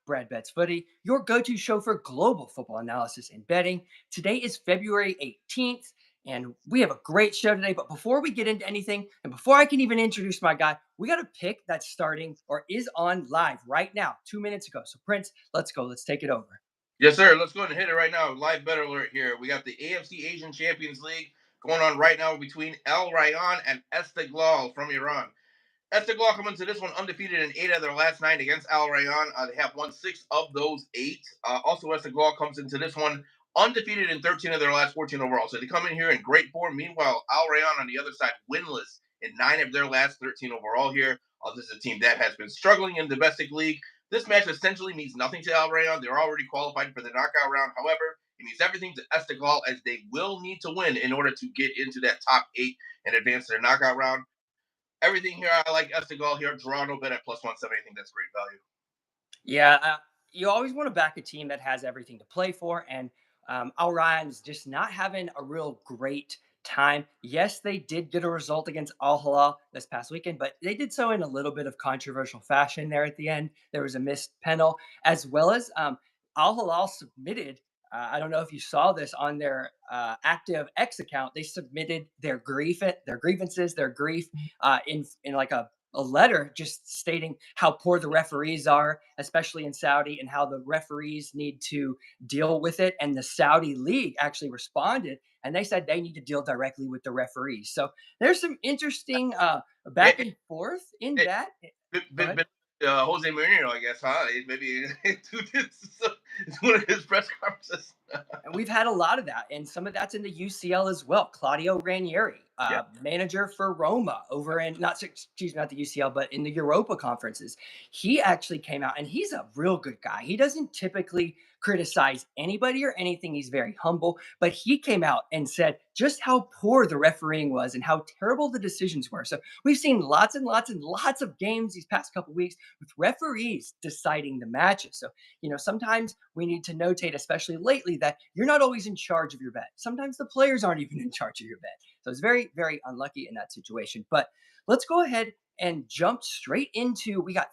Brad Betts Footy, your go to show for global football analysis and betting. Today is February 18th, and we have a great show today. But before we get into anything, and before I can even introduce my guy, we got a pick that's starting or is on live right now, 2 minutes ago. So, Prince, let's go. Let's take it over. Yes, sir. Let's go ahead and hit it right now. Live bet alert here. We got the AFC Asian Champions League going on right now between Al Rayyan and Esteglal from Iran. Esteglal come into this one undefeated in 8 of their last 9 against Al Rayyan. They have won 6 of those 8. Also, Esteglal comes into this one undefeated in 13 of their last 14 overall. So they come in here in great form. Meanwhile, Al Rayyan on the other side winless in 9 of their last 13 overall here. This is a team that has been struggling in domestic league. This match essentially means nothing to Al Rayyan. They're already qualified for the knockout round. However, it means everything to Esteglal as they will need to win in order to get into that top 8 and advance to their knockout round. Everything here, I like Estegal here. Draw no bet at +170. I think that's great value. Yeah, you always want to back a team that has everything to play for, and Al Ryan's just not having a real great time. Yes, they did get a result against Al Hilal this past weekend, but they did so in a little bit of controversial fashion there at the end. There was a missed penalty, as well as Al Hilal submitted. I don't know if you saw this on their active X account. They submitted their grievances, their grief in like a letter just stating how poor the referees are, especially in Saudi, and how the referees need to deal with it. And the Saudi league actually responded and they said they need to deal directly with the referees. So there's some interesting back It, and forth in it, that. it, Go it, ahead. Jose Mourinho, I guess, huh? Maybe it's one of his press conferences. And we've had a lot of that, and some of that's in the UCL as well. Claudio Ranieri, Yeah. manager for Roma over in not the UCL, but in the Europa conferences. He actually came out, and he's a real good guy. He doesn't typically criticize anybody or anything. He's very humble, but he came out and said just how poor the refereeing was and how terrible the decisions were. So we've seen lots and lots and lots of games these past couple weeks with referees deciding the matches. So sometimes we need to notate, especially lately, that you're not always in charge of your bet. Sometimes the players aren't even in charge of your bet. So it's very, very unlucky in that situation. But let's go ahead and jump straight into we got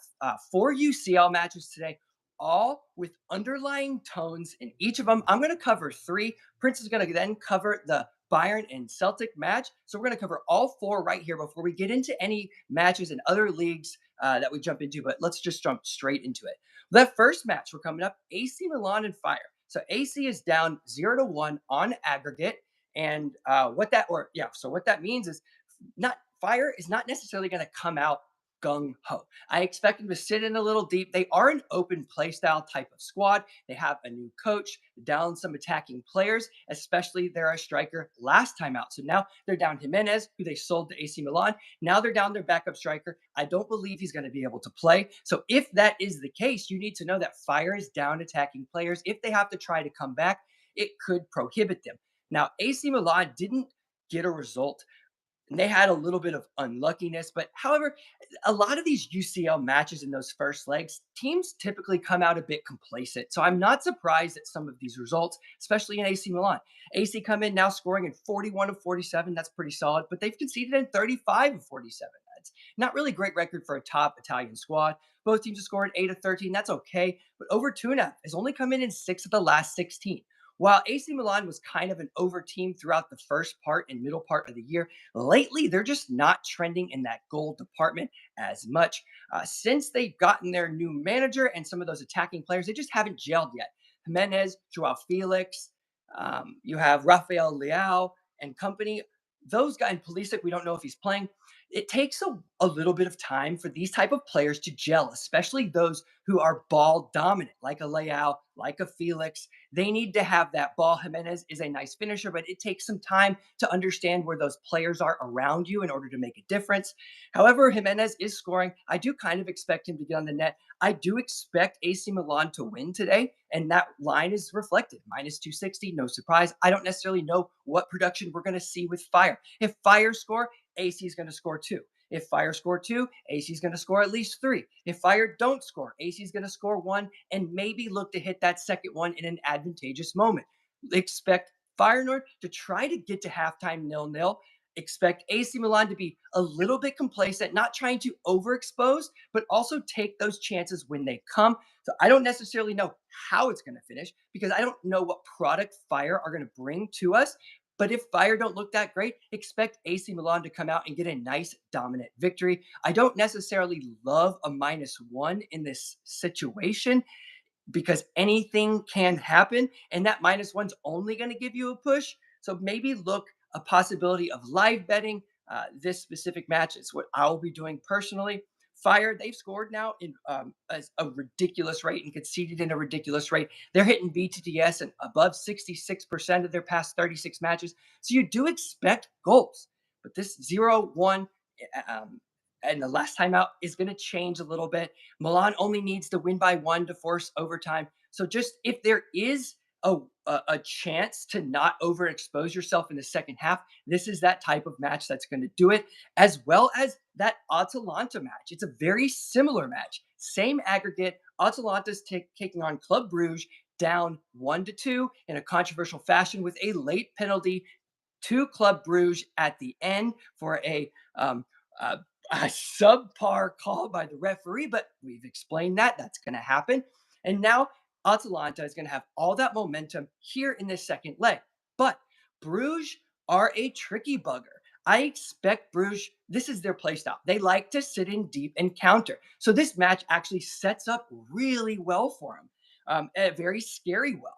4 UCL matches today, all with underlying tones in each of them. I'm going to cover 3. Prince is going to then cover the Bayern and Celtic match. So we're going to cover all 4 right here before we get into any matches in other leagues that we jump into. But let's just jump straight into it. That first match we're coming up, AC Milan and Fire. So AC is down 0-1 on aggregate, and what that means is not Fire is not necessarily going to come out gung ho. I expect them to sit in a little deep. They are an open play style type of squad. They have a new coach, down some attacking players, especially their striker last time out. So now they're down Jimenez, who they sold to AC Milan. Now they're down their backup striker. I don't believe he's going to be able to play. So if that is the case, you need to know that Fire is down attacking players. If they have to try to come back, it could prohibit them. Now, AC Milan didn't get a result, and they had a little bit of unluckiness. But however, a lot of these UCL matches in those first legs, teams typically come out a bit complacent. So I'm not surprised at some of these results, especially in AC Milan. AC come in now scoring in 41 of 47. That's pretty solid, but they've conceded in 35 of 47. That's not really great record for a top Italian squad. Both teams have scored 8 of 13. That's okay. But over 2.5 has only come in 6 of the last 16. While AC Milan was kind of an over team throughout the first part and middle part of the year, lately they're just not trending in that goal department as much. Since they've gotten their new manager and some of those attacking players, they just haven't gelled yet. Jimenez, Joao Felix, you have Rafael Leao and company. Those guys, and Pulisic, we don't know if he's playing. It takes a little bit of time for these type of players to gel, especially those who are ball dominant, like a Leao, like a Felix. They need to have that ball. Jimenez is a nice finisher, but it takes some time to understand where those players are around you in order to make a difference. However, Jimenez is scoring. I do kind of expect him to get on the net. I do expect AC Milan to win today, and that line is reflected. -260, no surprise. I don't necessarily know what production we're going to see with Fire. If Fire score, AC is going to score 2. If Fire score 2, AC is going to score at least 3. If Fire don't score, AC is going to score 1 and maybe look to hit that second one in an advantageous moment. Expect Feyenoord to try to get to halftime 0-0. expect AC Milan to be a little bit complacent, not trying to overexpose, but also take those chances when they come. So I don't necessarily know how it's going to finish because I don't know what product Fire are going to bring to us. But if Fire don't look that great, expect AC Milan to come out and get a nice dominant victory. I don't necessarily love a -1 in this situation because anything can happen, and that -1's only going to give you a push. So maybe look a possibility of live betting this specific match. It's what I'll be doing personally. Fire, they've scored now in a ridiculous rate and conceded in a ridiculous rate. They're hitting BTTS and above 66% of their past 36 matches. So you do expect goals. But this 0-1 um, and the last time out is going to change a little bit. Milan only needs to win by 1 to force overtime. So just if there is a chance to not overexpose yourself in the second half, this is that type of match that's going to do it, as well as that Atalanta match. It's a very similar match. Same aggregate. Atalanta's taking on Club Bruges down 1-2 in a controversial fashion with a late penalty to Club Bruges at the end for um, uh, a subpar call by the referee, but we've explained that that's going to happen. And now Atalanta is going to have all that momentum here in this second leg. But Bruges are a tricky bugger. I expect Bruges, this is their play style. They like to sit in deep and counter. So this match actually sets up really well for them, very scary well.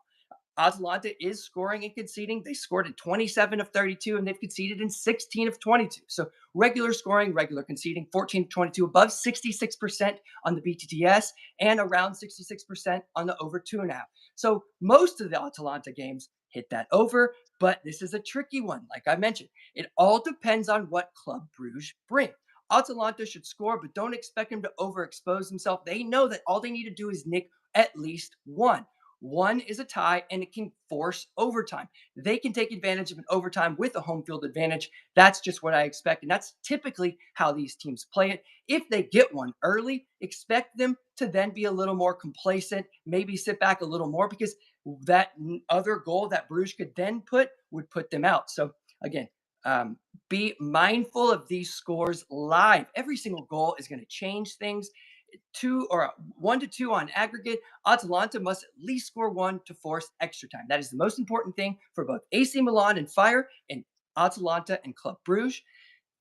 Atalanta is scoring and conceding. They scored in 27 of 32 and they've conceded in 16 of 22. So regular scoring, regular conceding, 14 of 22, above 66% on the BTTS and around 66% on the over 2.5. So most of the Atalanta games hit that over, but this is a tricky one. Like I mentioned, it all depends on what Club Bruges bring. Atalanta should score, but don't expect him to overexpose himself. They know that all they need to do is nick at least one. One is a tie and it can force overtime. They can take advantage of an overtime with a home field advantage. That's just what I expect. And that's typically how these teams play it. If they get one early, expect them to then be a little more complacent, maybe sit back a little more because that other goal that Bruges could then put would put them out. So again, be mindful of these scores live. Every single goal is going to change things. 1-2 on aggregate. Atalanta must at least score one to force extra time. That is the most important thing for both AC Milan and Fire and Atalanta and Club Bruges.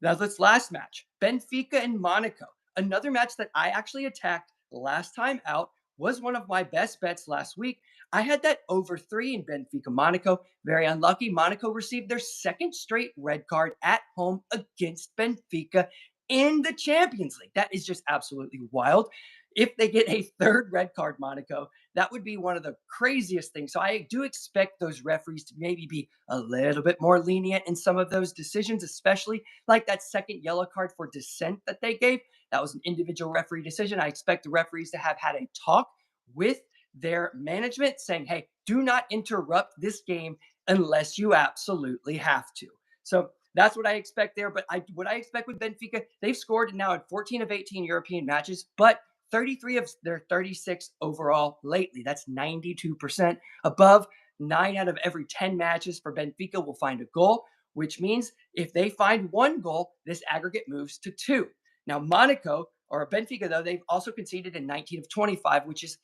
Now, this last match, Benfica and Monaco. Another match that I actually attacked last time out was one of my best bets last week. I had that over 3 in Benfica Monaco. Very unlucky. Monaco received their second straight red card at home against Benfica in the Champions League. That is just absolutely wild. If they get a third red card, Monaco, that would be one of the craziest things. So I do expect those referees to maybe be a little bit more lenient in some of those decisions, especially like that second yellow card for dissent that they gave. That was an individual referee decision. I expect the referees to have had a talk with their management saying, hey, do not interrupt this game unless you absolutely have to. So that's what I expect there. But what I expect with Benfica, they've scored now in 14 of 18 European matches, but 33 of their 36 overall lately. That's 92%. Above 9 out of every 10 matches for Benfica will find a goal, which means if they find one goal, this aggregate moves to 2. Now, Monaco or Benfica, though, they've also conceded in 19 of 25, which is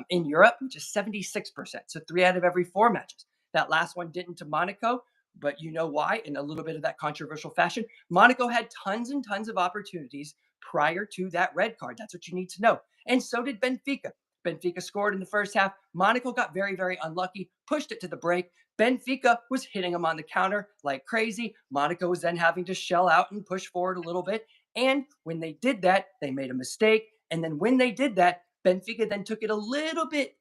in Europe, which is 76%. So 3 out of every 4 matches. That last one didn't to Monaco, but you know why in a little bit of that controversial fashion. Monaco had tons and tons of opportunities prior to that red card. That's what you need to know. And so did Benfica. Benfica scored in the first half. Monaco got very, very unlucky, pushed it to the break. Benfica was hitting them on the counter like crazy. Monaco was then having to shell out and push forward a little bit. And when they did that, they made a mistake. And then when they did that, Benfica then took it a little bit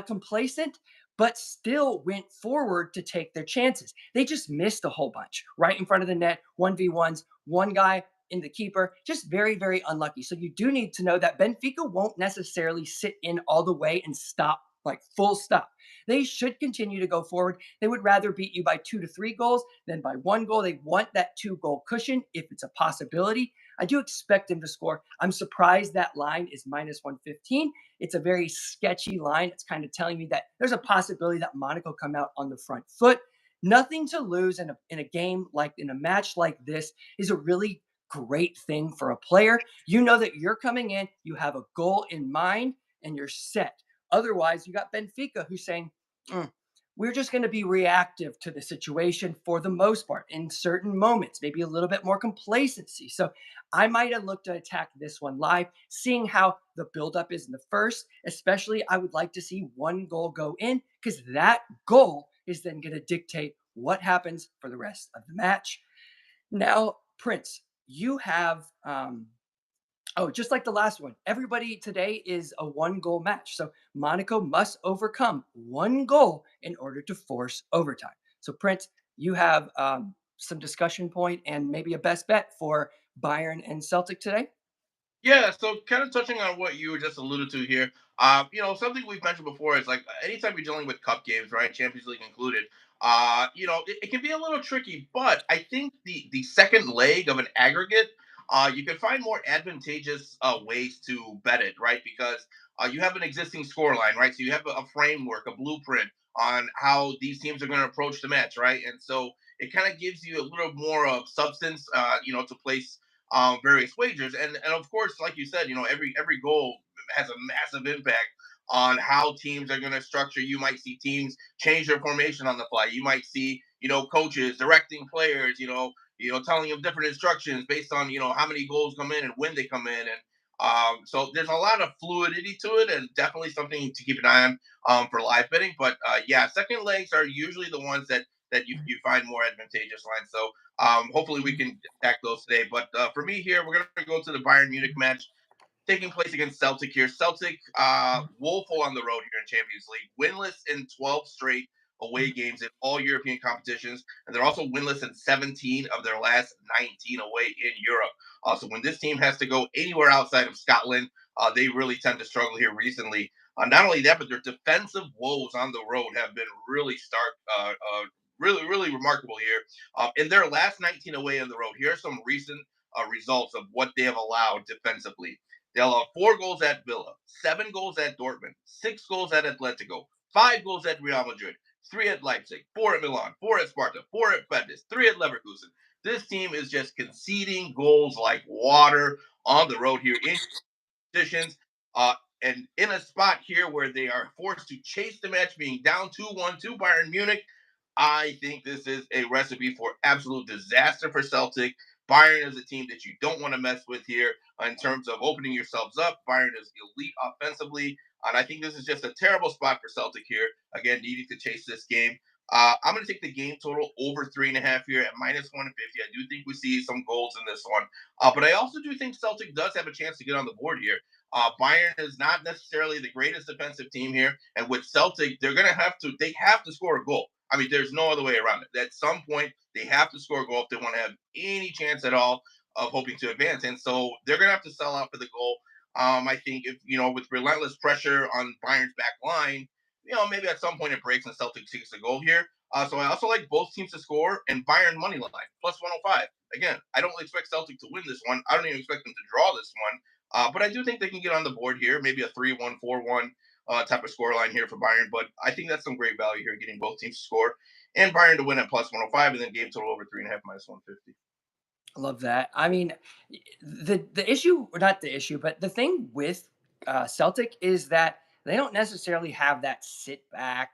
complacent, but still went forward to take their chances. They just missed a whole bunch right in front of the net, 1v1s, one guy in the keeper, just very, very unlucky. So you do need to know that Benfica won't necessarily sit in all the way and stop, like full stop. They should continue to go forward. They would rather beat you by 2 to 3 goals than by 1 goal. They want that 2-goal cushion if it's a possibility. I do expect them to score. I'm surprised that line is -115. It's a very sketchy line. It's kind of telling me that there's a possibility that Monaco come out on the front foot. Nothing to lose in a game like in a match like this is a really great thing for a player. You know that you're coming in, you have a goal in mind, and you're set. Otherwise, you got Benfica who's saying, "Mm, we're just going to be reactive to the situation for the most part in certain moments, maybe a little bit more complacency." So I might have looked to attack this one live, seeing how the buildup is in the first. Especially, I would like to see one goal go in because that goal is then going to dictate what happens for the rest of the match. Now, Prince, you have oh, just like the last one, everybody today is a one goal match. So Monaco must overcome one goal in order to force overtime. So, Prince, you have some discussion point and maybe a best bet for Bayern and Celtic today? Yeah, so kind of touching on what you just alluded to here, something we've mentioned before is like anytime you're dealing with cup games, right, Champions League included, it can be a little tricky. But I think the second leg of an aggregate, you can find more advantageous ways to bet it, right? Because you have an existing scoreline, right? So you have a framework, a blueprint on how these teams are going to approach the match, right? And so it kind of gives you a little more of substance, to place various wagers. And of course, like you said, every goal has a massive impact on how teams are going to structure. You might see teams change their formation on the fly. You might see coaches directing players. Telling them different instructions based on how many goals come in and when they come in. And so there's a lot of fluidity to it, and definitely something to keep an eye on for live betting. But yeah, second legs are usually the ones that you find more advantageous lines. So hopefully we can attack those today. But for me here, we're going to go to the Bayern Munich match taking place against Celtic here. Celtic woeful on the road here in Champions League, winless in 12 straight away games in all European competitions, and they're also winless in 17 of their last 19 away in Europe. So when this team has to go anywhere outside of Scotland, they really tend to struggle here recently. Not only that, but their defensive woes on the road have been really stark, really remarkable here. In their last 19 away on the road, here are some recent results of what they have allowed defensively. They allowed 4 goals at Villa, 7 goals at Dortmund, 6 goals at Atletico, 5 goals at Real Madrid, 3 at Leipzig, 4 at Milan, 4 at Sparta, 4 at Betis, 3 at Leverkusen. This team is just conceding goals like water on the road here in positions. And in a spot here where they are forced to chase the match, being down 2-1 to Bayern Munich, I think this is a recipe for absolute disaster for Celtic. Bayern is a team that you don't want to mess with here in terms of opening yourselves up. Bayern is elite offensively. And I think this is just a terrible spot for Celtic here. Again, needing to chase this game. I'm going to take the game total over 3.5 here at minus 150. I do think we see some goals in this one. But I also do think Celtic does have a chance to get on the board here. Bayern is not necessarily the greatest defensive team here, and with Celtic, they have to score a goal. I mean, there's no other way around it. At some point, they have to score a goal if they want to have any chance at all of hoping to advance. And so they're going to have to sell out for the goal. I think if with relentless pressure on Bayern's back line, maybe at some point it breaks and Celtic takes the goal here. So I also like both teams to score and Bayern money line plus 105. Again, I don't expect Celtic to win this one. I don't even expect them to draw this one. But I do think they can get on the board here, maybe a 3-1, 4-1 type of score line here for Bayern. But I think that's some great value here, getting both teams to score and Bayern to win at plus 105 and then game total over 3.5 minus 150. I love that. I mean, the issue, or not the issue, but the thing with Celtic is that they don't necessarily have that sit back,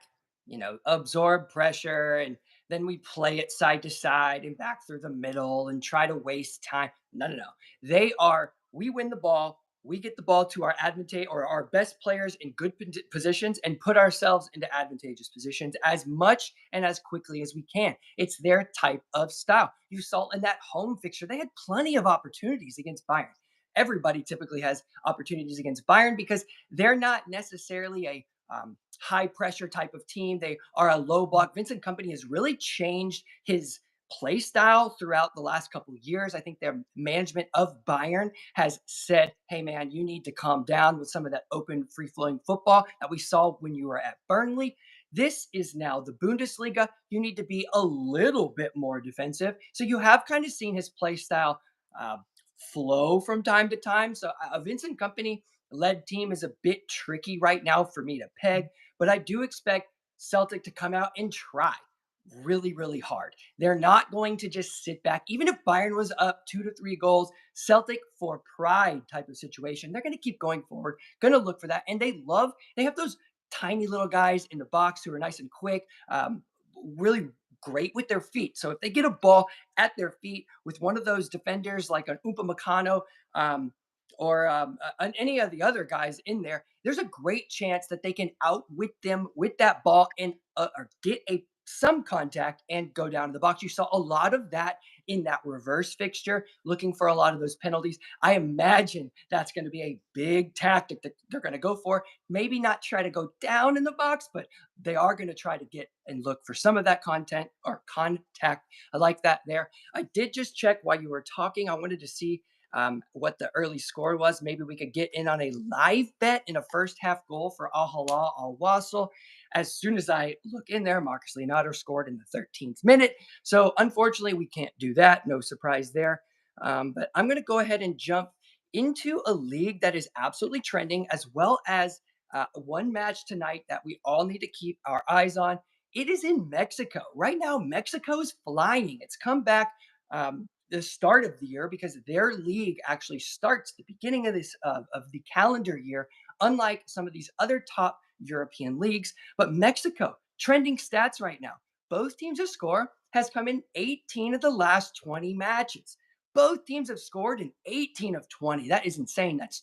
absorb pressure, and then we play it side to side and back through the middle and try to waste time. No, no, no. We win the ball, we get the ball to our advantage or our best players in good positions and put ourselves into advantageous positions as much and as quickly as we can. It's their type of style. You saw in that home fixture, they had plenty of opportunities against Bayern. Everybody typically has opportunities against Bayern because they're not necessarily a high pressure type of team. They are a low block. Vincent Company has really changed his play style throughout the last couple of years. I think their management of Bayern has said, hey, man, you need to calm down with some of that open, free flowing football that we saw when you were at Burnley. This is now the Bundesliga. You need to be a little bit more defensive. So you have kind of seen his play style uh, flow from time to time. So a Vincent Company led team is a bit tricky right now for me to peg, but I do expect Celtic to come out and try. really, really hard. They're not going to just sit back. Even if Bayern was up 2 to 3 goals, Celtic for pride type of situation, they're going to keep going forward, going to look for that. And they have those tiny little guys in the box who are nice and quick, really great with their feet. So if they get a ball at their feet with one of those defenders like an Upamecano, um, or any of the other guys in there, there's a great chance that they can outwit them with that ball and or get a some contact and go down to the box. You saw a lot of that in that reverse fixture, looking for a lot of those penalties. I imagine that's going to be a big tactic that they're going to go for. Maybe not try to go down in the box, but they are going to try to get and look for some of that content or contact. I like that there. I did just check while you were talking. I wanted to see what the early score was. Maybe we could get in on a live bet in a first half goal for Al Hilal Al Wasl. As soon as I look in there, Marcus Leonardo scored in the 13th minute. So unfortunately, we can't do that. No surprise there. But I'm going to go ahead and jump into a league that is absolutely trending, as well as one match tonight that we all need to keep our eyes on. It is in Mexico. Right now, Mexico is flying. It's come back the start of the year because their league actually starts the beginning of of the calendar year, unlike some of these other top European leagues. But Mexico, trending stats right now. Both teams' to score has come in 18 of the last 20 matches. Both teams have scored in 18 of 20. That is insane. That's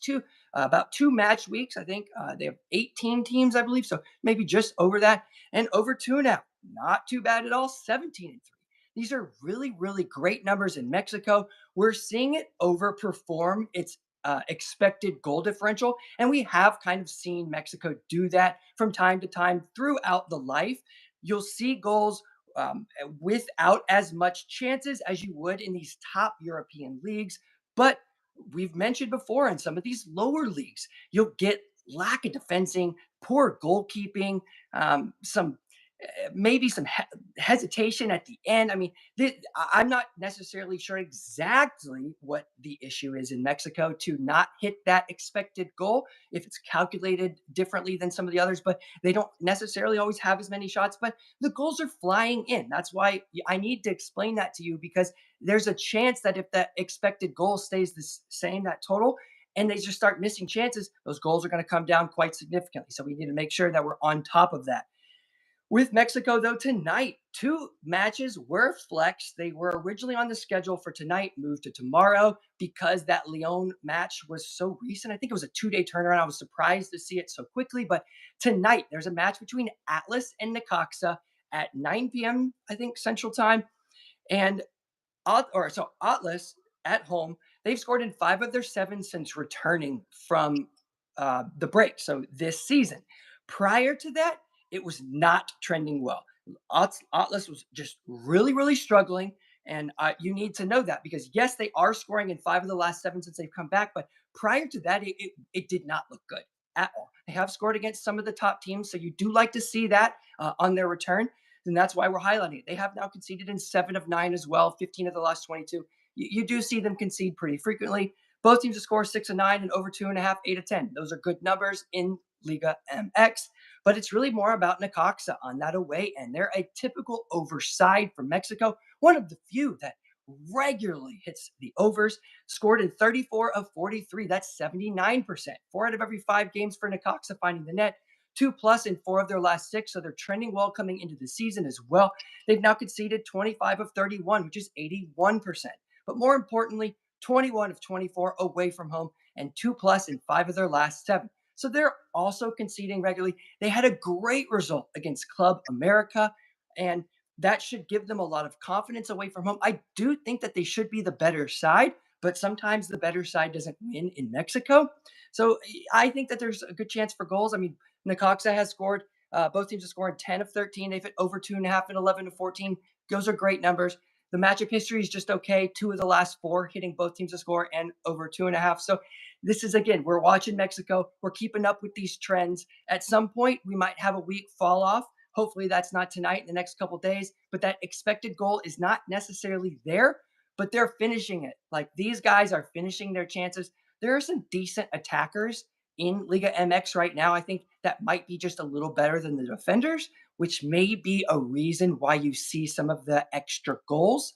about 2 match weeks. I think they have 18 teams, I believe. So maybe just over that and over two now. Not too bad at all. 17 and 3. These are really, really great numbers in Mexico. We're seeing it overperform its expected goal differential. And we have kind of seen Mexico do that from time to time throughout the life. You'll see goals without as much chances as you would in these top European leagues. But we've mentioned before in some of these lower leagues, you'll get lack of defending, poor goalkeeping, some maybe some hesitation at the end. I mean, I'm not necessarily sure exactly what the issue is in Mexico to not hit that expected goal, if it's calculated differently than some of the others, but they don't necessarily always have as many shots, but the goals are flying in. That's why I need to explain that to you, because there's a chance that if that expected goal stays the same, that total, and they just start missing chances, those goals are going to come down quite significantly. So we need to make sure that we're on top of that. With Mexico, though, tonight, 2 matches were flexed. They were originally on the schedule for tonight, moved to tomorrow because that Leon match was so recent. I think it was a 2 day turnaround. I was surprised to see it so quickly. But tonight, there's a match between Atlas and Necaxa at 9 p.m., I think, Central Time. And Atlas at home, they've scored in 5 of their 7 since returning from the break. So this season, prior to that, it was not trending well. Atlas was just really, really struggling, and you need to know that because yes, they are scoring in 5 of the last 7 since they've come back, but prior to that, it did not look good at all. They have scored against some of the top teams, so you do like to see that on their return, and that's why we're highlighting it. They have now conceded in 7 of 9 as well, 15 of the last 22. You do see them concede pretty frequently. Both teams to score 6 of 9 and over 2.5, 8 of 10. Those are good numbers in Liga MX, but it's really more about Necaxa on that away end. They're a typical overside from Mexico, one of the few that regularly hits the overs, scored in 34 of 43. That's 79%. 4 out of every 5 games for Necaxa finding the net. 2+ in 4 of their last 6. So they're trending well coming into the season as well. They've now conceded 25 of 31, which is 81%. But more importantly, 21 of 24 away from home and 2+ in 5 of their last 7. So they're also conceding regularly. They had a great result against Club America, and that should give them a lot of confidence away from home. I do think that they should be the better side, but sometimes the better side doesn't win in Mexico. So I think that there's a good chance for goals. I mean, Necaxa has scored. Both teams have scored 10 of 13. They've hit over 2.5 and 11 of 14. Those are great numbers. The matchup history is just okay. 2 of the last 4 hitting both teams to score and over 2.5. So this is, again, we're watching Mexico. We're keeping up with these trends. At some point, we might have a weak fall off. Hopefully that's not tonight, in the next couple days. But that expected goal is not necessarily there, but they're finishing it. Like these guys are finishing their chances. There are some decent attackers in Liga MX right now. I think that might be just a little better than the defenders, which may be a reason why you see some of the extra goals.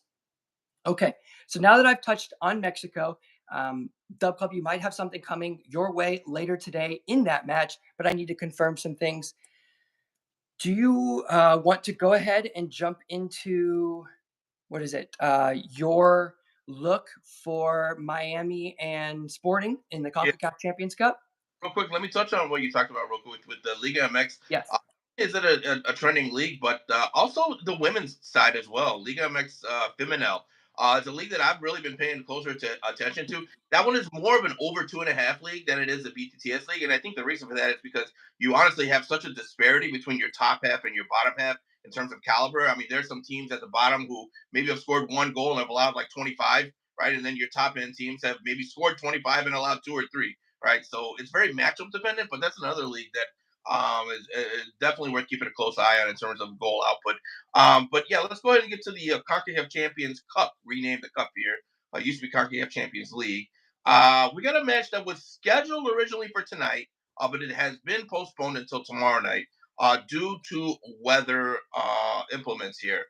Okay, so now that I've touched on Mexico, Dub Club, you might have something coming your way later today in that match, but I need to confirm some things. Do you want to go ahead and jump into what is it? Your look for Miami and Sporting in the Yeah, Concacaf Champions Cup? real quick, let me touch on what you talked about real quick with the Liga MX. Yes. Uh, is it a trending league, but also the women's side as well? Liga MX Femenel. It's a league that I've really been paying closer attention to. That one is more of an over 2.5 league than it is a BTTS league, and I think the reason for that is because you honestly have such a disparity between your top half and your bottom half in terms of caliber. I mean, there's some teams at the bottom who maybe have scored one goal and have allowed like 25, right? And then your top end teams have maybe scored 25 and allowed two or three, right? So it's very matchup dependent, but that's another league that is definitely worth keeping a close eye on in terms of goal output. But yeah, let's go ahead and get to the Concacaf Champions Cup, renamed the Cup here. Used to be Concacaf Champions League. We got a match that was scheduled originally for tonight, but it has been postponed until tomorrow night due to weather implements here.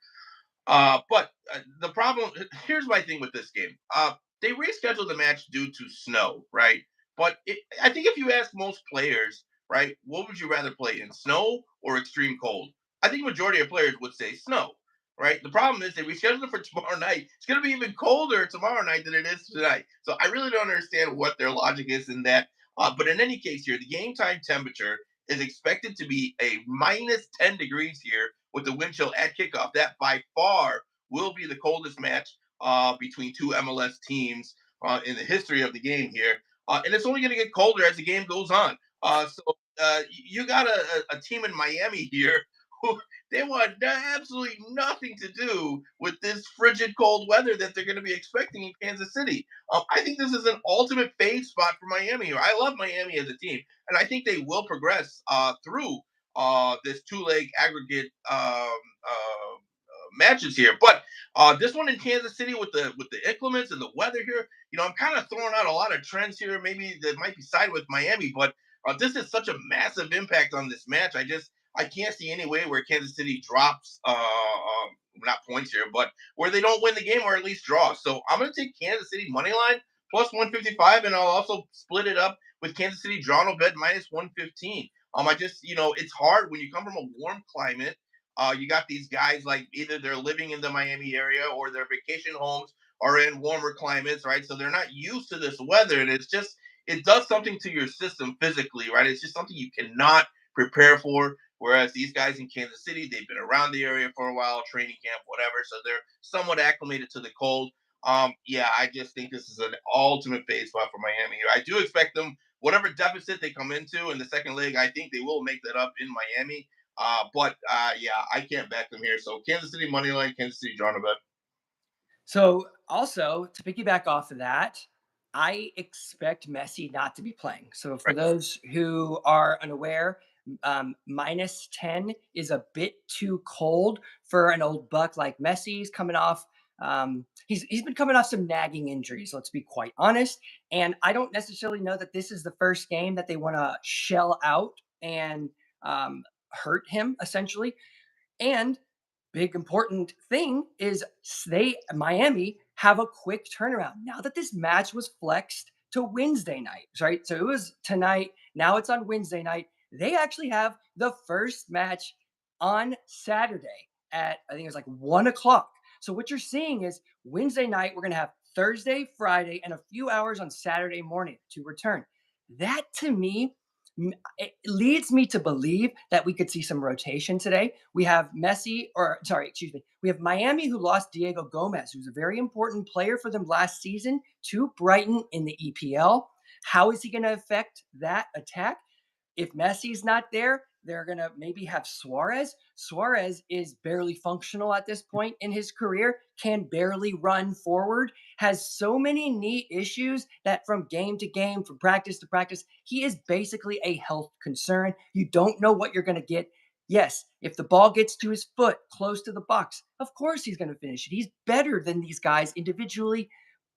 But the problem here's my thing with this game. They rescheduled the match due to snow, right? I think if you ask most players, right, what would you rather play in, snow or extreme cold? I think majority of players would say snow, right? The problem is they rescheduled it for tomorrow night. It's going to be even colder tomorrow night than it is tonight. So I really don't understand what their logic is in that. But in any case, here the game time temperature is expected to be a minus 10 degrees here with the wind chill at kickoff. That by far will be the coldest match between two MLS teams in the history of the game here. And it's only going to get colder as the game goes on. So you got a team in Miami here who they want absolutely nothing to do with this frigid cold weather that they're going to be expecting in Kansas City. I think this is an ultimate fade spot for Miami. I love Miami as a team, and I think they will progress through this two-leg aggregate matches here. But this one in Kansas City with the inclements and the weather here, I'm kind of throwing out a lot of trends here. Maybe that might be side with Miami, but this is such a massive impact on this match. I can't see any way where Kansas City drops not points here, but where they don't win the game or at least draw. So I'm going to take Kansas City money line plus 155, and I'll also split it up with Kansas City draw no bet minus 115. I just, it's hard when you come from a warm climate. You got these guys like either they're living in the Miami area or their vacation homes are in warmer climates, right? So they're not used to this weather, and it does something to your system physically, right? It's just something you cannot prepare for. Whereas these guys in Kansas City, they've been around the area for a while, training camp, whatever, so they're somewhat acclimated to the cold. Yeah, I just think this is an ultimate phase spot for Miami. I do expect them, whatever deficit they come into in the second leg, I think they will make that up in Miami. But yeah, I can't back them here. So Kansas City money line, Kansas City drawn a bet. So, also to piggyback off of that, I expect Messi not to be playing. So, for Right. those who are unaware, minus 10 is a bit too cold for an old buck like Messi. He's coming off. He's been coming off some nagging injuries. Let's be quite honest. And I don't necessarily know that this is the first game that they want to shell out and hurt him essentially. And big important thing is they Miami have a quick turnaround. Now that this match was flexed to Wednesday night, right? So it was tonight, now it's on Wednesday night. They actually have the first match on Saturday at I think it's like 1 o'clock. So what you're seeing is Wednesday night, we're gonna have Thursday, Friday, and a few hours on Saturday morning to return. That to me it leads me to believe that we could see some rotation today. We have Messi, or sorry, excuse me, we have Miami who lost Diego Gomez, who's a very important player for them last season to Brighton in the EPL. How is he going to affect that attack? If Messi's not there, they're going to maybe have Suarez. Suarez is barely functional at this point in his career, can barely run forward, has so many knee issues that from game to game, from practice to practice, he is basically a health concern. You don't know what you're going to get. Yes, if the ball gets to his foot close to the box, of course he's going to finish it. He's better than these guys individually,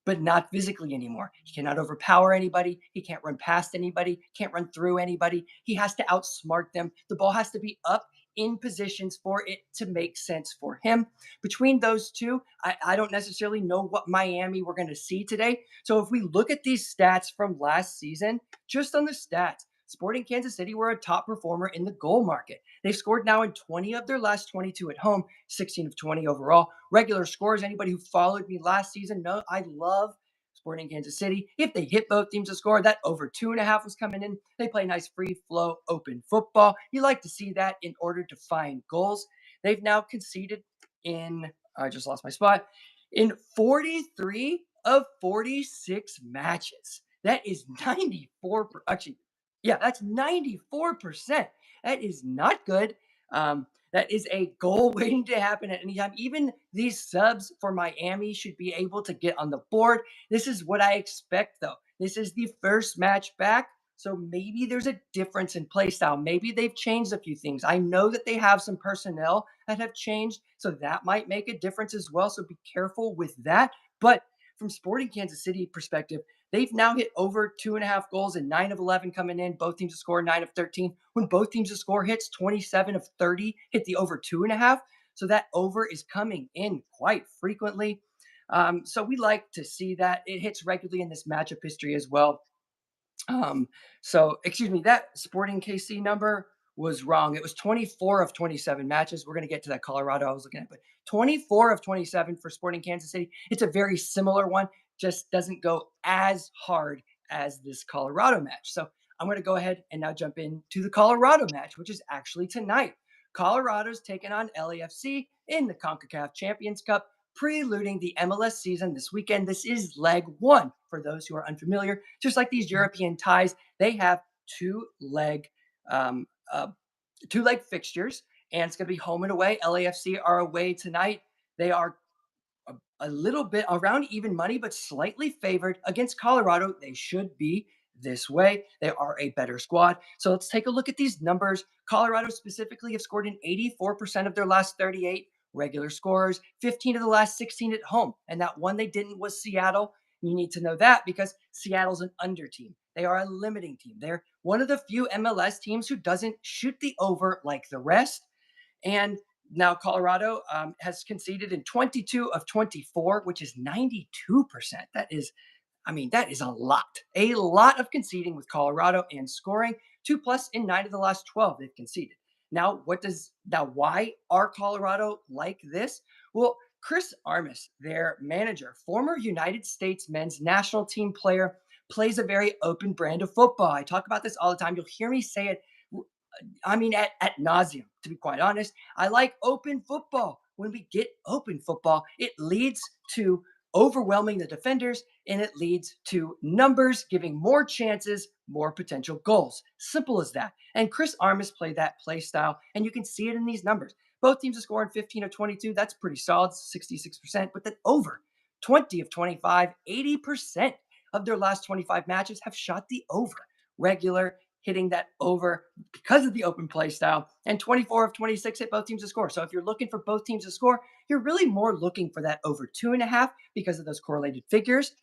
but not physically anymore. He cannot overpower anybody. He can't run past anybody, can't run through anybody. He has to outsmart them. The ball has to be up in positions for it to make sense for him. Between those two, I don't necessarily know what Miami we're going to see today. So if we look at these stats from last season, just on the stats, Sporting Kansas City were a top performer in the goal market. They've scored now in 20 of their last 22 at home, 16 of 20 overall. Regular scores, anybody who followed me last season know I love Sporting Kansas City. If they hit both teams to score, that over 2.5 was coming in. They play nice free flow, open football. You like to see that in order to find goals. They've now conceded in, I just lost my spot, in 43 of 46 matches. That is 94, actually, yeah, that's 94%. That is not good. That is a goal waiting to happen at any time. Even these subs for Miami should be able to get on the board. This is what I expect, though. This is the first match back. So maybe there's a difference in play style. Maybe they've changed a few things. I know that they have some personnel that have changed. So that might make a difference as well. So be careful with that. But from Sporting Kansas City perspective, they've now hit over 2.5 goals and 9 of 11 coming in. Both teams to score 9 of 13. When both teams to score hits, 27 of 30 hit the over 2.5. So that over is coming in quite frequently. So we like to see that. It hits regularly in this matchup history as well. Excuse me, that Sporting KC number was wrong. It was 24 of 27 matches. We're going to get to that Colorado I was looking at, but 24 of 27 for Sporting Kansas City. It's a very similar one, just doesn't go as hard as this Colorado match. So I'm going to go ahead and now jump into the Colorado match, which is actually tonight. Colorado's taking on LAFC in the Concacaf Champions Cup, preluding the MLS season this weekend. This is leg one for those who are unfamiliar. Just like these European ties, they have um, uh, two leg fixtures, and it's going to be home and away. LAFC are away tonight. They are a little bit around even money, but slightly favored against Colorado. They should be this way. They are a better squad. So let's take a look at these numbers. Colorado specifically have scored in 84% of their last 38 regular scorers, 15 of the last 16 at home. And that one they didn't was Seattle. You need to know that because Seattle's an under team. They are a limiting team. They're one of the few MLS teams who doesn't shoot the over like the rest. And now Colorado has conceded in 22 of 24, which is 92%. That is a lot of conceding with Colorado and scoring 2+ in 9 of the last 12 they've conceded. Why are Colorado like this? Well, Chris Armas, their manager, former United States men's national team player, plays a very open brand of football. I talk about this all the time. You'll hear me say it at nauseum, to be quite honest. I like open football. When we get open football, it leads to overwhelming the defenders and it leads to numbers giving more chances, more potential goals. Simple as that. And Chris Armas played that play style, and you can see it in these numbers. Both teams are scoring 15 of 22. That's pretty solid, 66%. But then over 20 of 25, 80% of their last 25 matches have shot the over. Regular, hitting that over because of the open play style, and 24 of 26 hit both teams to score. So if you're looking for both teams to score, you're really more looking for that over 2.5 because of those correlated figures.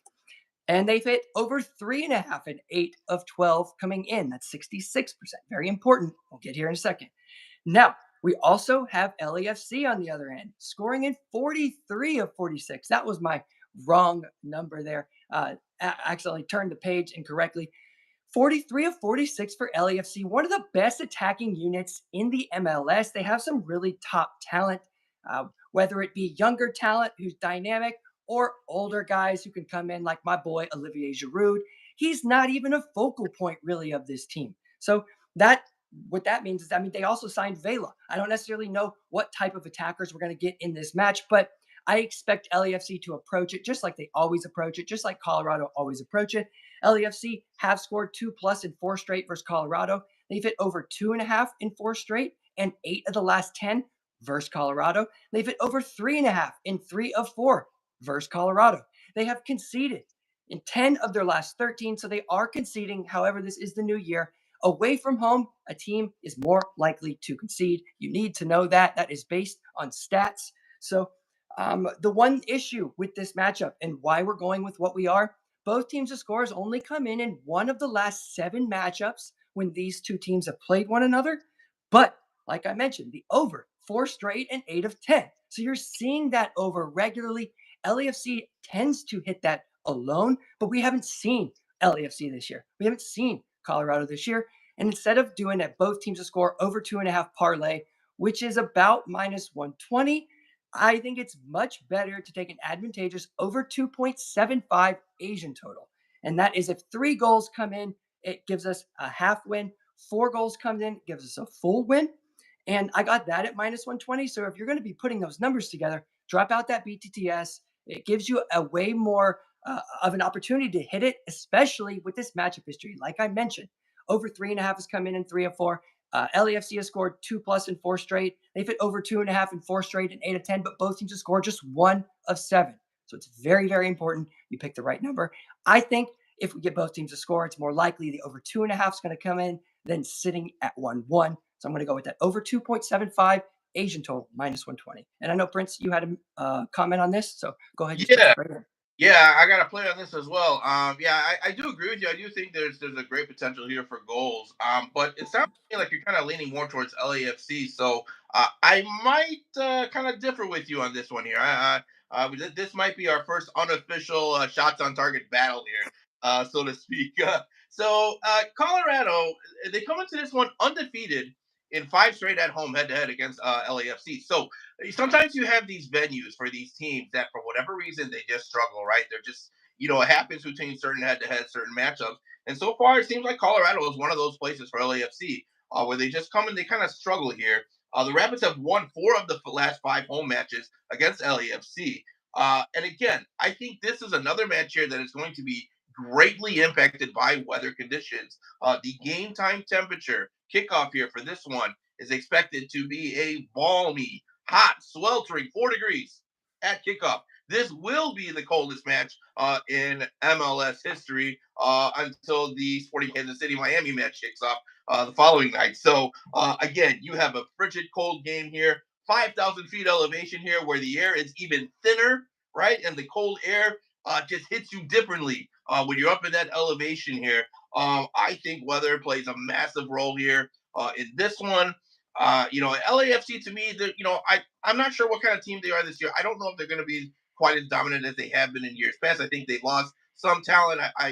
And they've hit over 3.5 in 8 of 12 coming in. That's 66%. Very important. We'll get here in a second. Now, we also have LAFC on the other end, scoring in 43 of 46. That was my wrong number there. Accidentally turned the page incorrectly. 43 of 46 for LAFC, one of the best attacking units in the MLS. They have some really top talent, whether it be younger talent who's dynamic or older guys who can come in, like my boy Olivier Giroud. He's not even a focal point really of this team. So that what that means is, they also signed Vela. I don't necessarily know what type of attackers we're going to get in this match, but I expect LAFC to approach it just like they always approach it, just like Colorado always approach it. LAFC have scored 2+ in 4 straight versus Colorado. They've hit over 2.5 in 4 straight and 8 of the last 10 versus Colorado. They've hit over 3.5 in 3 of 4 versus Colorado. They have conceded in 10 of their last 13, so they are conceding. However, this is the new year. Away from home, a team is more likely to concede. You need to know that. That is based on stats. So The one issue with this matchup and why we're going with what we are, both teams' scores only come in one of the last 7 matchups when these two teams have played one another. But like I mentioned, the over 4 straight and 8 of 10. So you're seeing that over regularly. LAFC tends to hit that alone, but we haven't seen LAFC this year. We haven't seen Colorado this year. And instead of doing that, both teams to score over 2.5 parlay, which is about minus 120, I think it's much better to take an advantageous over 2.75 Asian total. And that is if 3 goals come in, it gives us a half win. 4 goals comes in, gives us a full win. And I got that at minus 120. So if you're going to be putting those numbers together, drop out that BTTS. It gives you a way more of an opportunity to hit it, especially with this matchup history. Like I mentioned, over 3.5 has come in 3 of 4. LAFC has scored 2+ in 4 straight. They've hit over 2.5 in 4 straight and 8 of 10, but both teams have scored just 1 of 7. So it's very, very important you pick the right number. I think if we get both teams to score, it's more likely the over 2.5 is going to come in than sitting at 1-1. So I'm going to go with that over 2.75 Asian total minus 120. And I know, Prince, you had a comment on this, so go ahead, just jump Yeah, right in. yeah, I got to play on this as well. Yeah, I do agree with you. I do think there's a great potential here for goals. But it sounds to me like you're kind of leaning more towards LAFC. So I might kind of differ with you on this one here. This might be our first unofficial shots on target battle here, so to speak. Colorado, they come into this one undefeated in 5 straight at home head to head against LAFC. So sometimes you have these venues for these teams that for whatever reason they just struggle, right? They're just, it happens between certain head to head, certain matchups. And so far, it seems like Colorado is one of those places for LAFC where they just come and they kind of struggle here. The Rapids have won 4 of the last 5 home matches against LAFC. And again, I think this is another match here that is going to be greatly impacted by weather conditions. The game time temperature kickoff here for this one is expected to be a balmy, hot, sweltering 4 degrees at kickoff. This will be the coldest match in MLS history until the Sporting Kansas City Miami match kicks off the following night. So, again, you have a frigid cold game here, 5,000 feet elevation here where the air is even thinner, right? And the cold air just hits you differently when you're up in that elevation here. I think weather plays a massive role here in this one. LAFC to me, I'm not sure what kind of team they are this year. I don't know if they're going to be quite as dominant as they have been in years past. I think they've lost some talent. I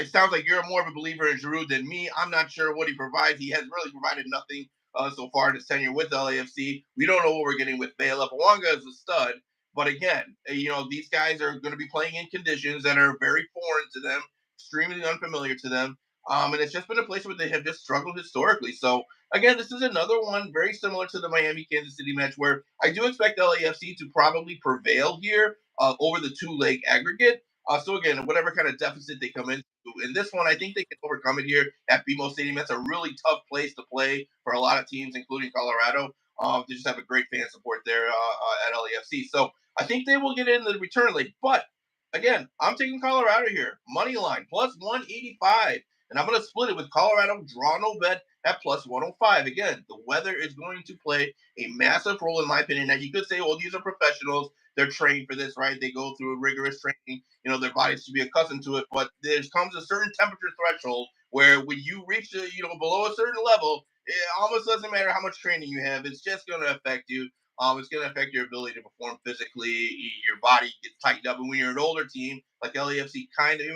sounds like you're more of a believer in Giroud than me. I'm not sure what he provides. He has really provided nothing so far in his tenure with LAFC. We don't know what we're getting with Bela. Bawanga is a stud, but again, these guys are going to be playing in conditions that are very foreign to them, extremely unfamiliar to them. And it's just been a place where they have just struggled historically. So again, this is another one very similar to the Miami Kansas City match where I do expect LAFC to probably prevail here over the 2 leg aggregate. So again, whatever kind of deficit they come into in this one, I think they can overcome it here at BMO Stadium. That's a really tough place to play for a lot of teams, including Colorado. They just have a great fan support there at LAFC. So I think they will get in the return leg. But again, I'm taking Colorado here. Money line plus 185. And I'm going to split it with Colorado draw no bet at plus 105. Again, the weather is going to play a massive role in my opinion. Now you could say, well, these are professionals. They're trained for this, right? They go through a rigorous training. Their bodies should be accustomed to it. But there comes a certain temperature threshold where when you reach, below a certain level, it almost doesn't matter how much training you have. It's just going to affect you. It's going to affect your ability to perform physically. Your body gets tightened up. And when you're an older team like LAFC,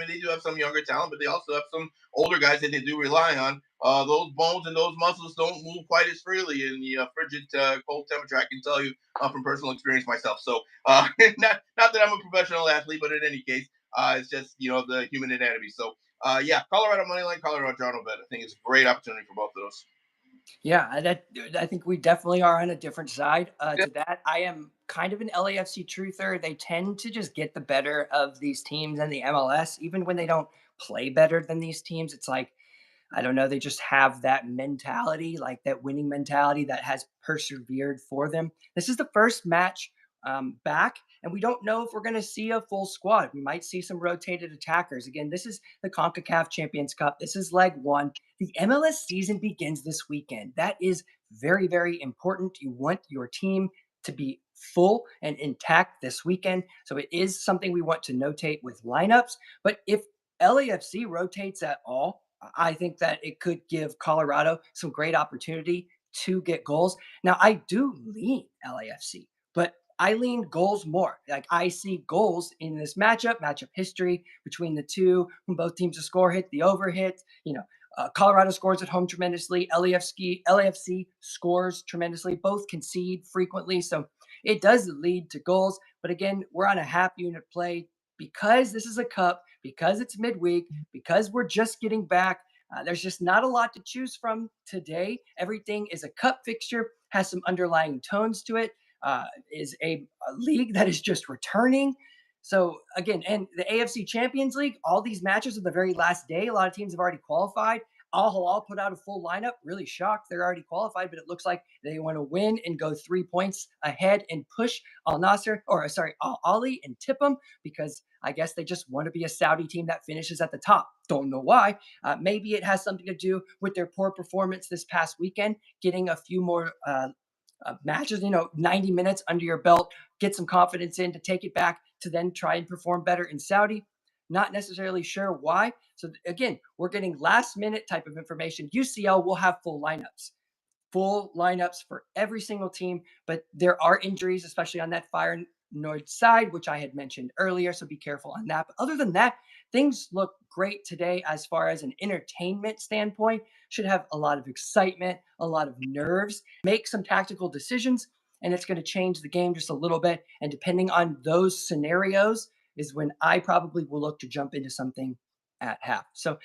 they do have some younger talent, but they also have some older guys that they do rely on. Those bones and those muscles don't move quite as freely in the frigid, cold temperature. I can tell you from personal experience myself. So, not that I'm a professional athlete, but in any case, it's just the human anatomy. So, yeah, Colorado money line, Colorado draw no bet. I think it's a great opportunity for both of those. Yeah, I think we definitely are on a different side Yeah, to that. I am kind of an LAFC truther. They tend to just get the better of these teams and the MLS, even when they don't play better than these teams. It's like I don't know. They just have that mentality, like that winning mentality that has persevered for them. This is the first match back, and we don't know if we're going to see a full squad. We might see some rotated attackers. Again, this is the Concacaf Champions Cup. This is leg one. The MLS season begins this weekend. That is very, very important. You want your team to be full and intact this weekend. So it is something we want to notate with lineups. But if LAFC rotates at all, I think that it could give Colorado some great opportunity to get goals. Now, I do lean LAFC, but I lean goals more. Like I see goals in this matchup history between the two, when both teams to score hit, the over hit. Colorado scores at home tremendously. LAFC scores tremendously. Both concede frequently, so it does lead to goals. But again, we're on a half unit play because this is a cup, because it's midweek, because we're just getting back. There's just not a lot to choose from today. Everything is a cup fixture, has some underlying tones to it, is a league that is just returning. So again, and the AFC Champions League, all these matches are the very last day. A lot of teams have already qualified. Al Hilal put out a full lineup. Really shocked they're already qualified, but it looks like they want to win and go 3 points ahead and push Al Nasser, or sorry, Al Ali and tip them because I guess they just want to be a Saudi team that finishes at the top. Don't know why. Maybe it has something to do with their poor performance this past weekend, getting a few more matches, 90 minutes under your belt, get some confidence in to take it back to then try and perform better in Saudi. Not necessarily sure why. So again, we're getting last minute type of information. UCL will have full lineups for every single team, but there are injuries, especially on that Feyenoord side, which I had mentioned earlier. So be careful on that. But other than that, things look great today as far as an entertainment standpoint. Should have a lot of excitement, a lot of nerves, make some tactical decisions, and it's going to change the game just a little bit. And depending on those scenarios, is when I probably will look to jump into something at half. So,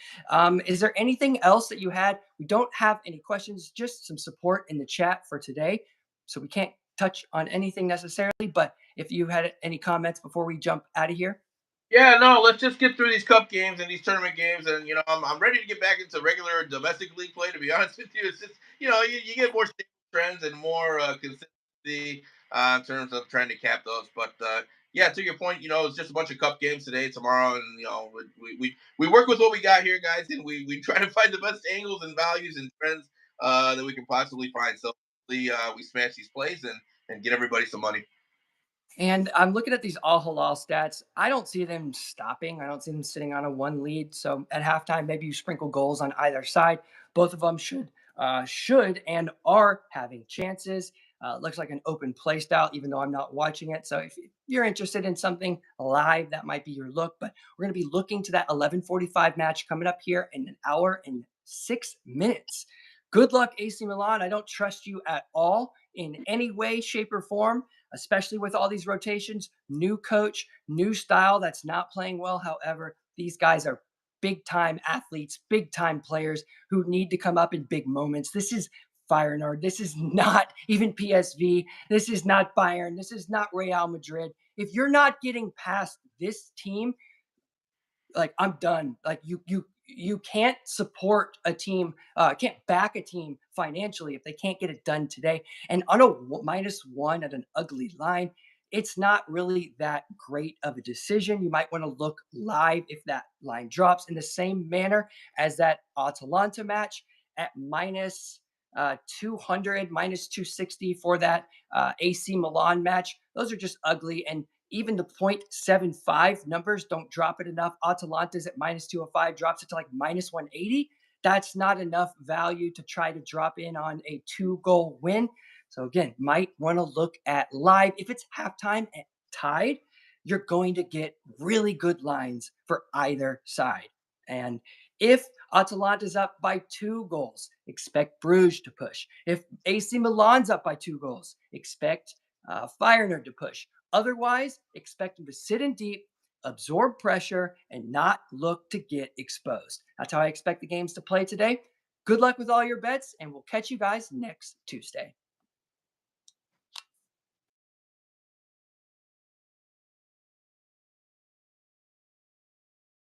is there anything else that you had? We don't have any questions, just some support in the chat for today. So, we can't touch on anything necessarily, but if you had any comments before we jump out of here. Yeah, no, let's just get through these cup games and these tournament games, and I'm ready to get back into regular domestic league play. To be honest with you, it's just you get more stable trends and more consistency in terms of trying to cap those. But yeah, to your point, it's just a bunch of cup games today, tomorrow, and we work with what we got here, guys, and we try to find the best angles and values and trends that we can possibly find. So we smash these plays and get everybody some money. And I'm looking at these Al Halal stats. I don't see them stopping. I don't see them sitting on a one lead. So at halftime, maybe you sprinkle goals on either side. Both of them should and are having chances. Looks like an open play style, even though I'm not watching it. So if you're interested in something live, that might be your look. But we're going to be looking to that 11:45 match coming up here in an hour and 6 minutes. Good luck, AC Milan. I don't trust you at all in any way, shape, or form, especially with all these rotations. New coach, new style that's not playing well. However, these guys are big time athletes, big time players who need to come up in big moments. This is Feyenoord. This is not even PSV. This is not Bayern. This is not Real Madrid. If you're not getting past this team, like I'm done. Like you can't support a team, can't back a team financially if they can't get it done today. And on a -1 at an ugly line, it's not really that great of a decision. You might want to look live if that line drops in the same manner as that Atalanta match at minus 200, minus 260 for that AC Milan match. Those are just ugly. And even the 0.75 numbers don't drop it enough. Atalanta's at minus 205, drops it to like minus 180. That's not enough value to try to drop in on a 2-goal win. So again, might want to look at live. If it's halftime and tied, you're going to get really good lines for either side. And if Atalanta's up by 2 goals, expect Bruges to push. If AC Milan's up by 2 goals, expect Feyenoord to push. Otherwise, expect them to sit in deep, absorb pressure, and not look to get exposed. That's how I expect the games to play today. Good luck with all your bets, and we'll catch you guys next Tuesday.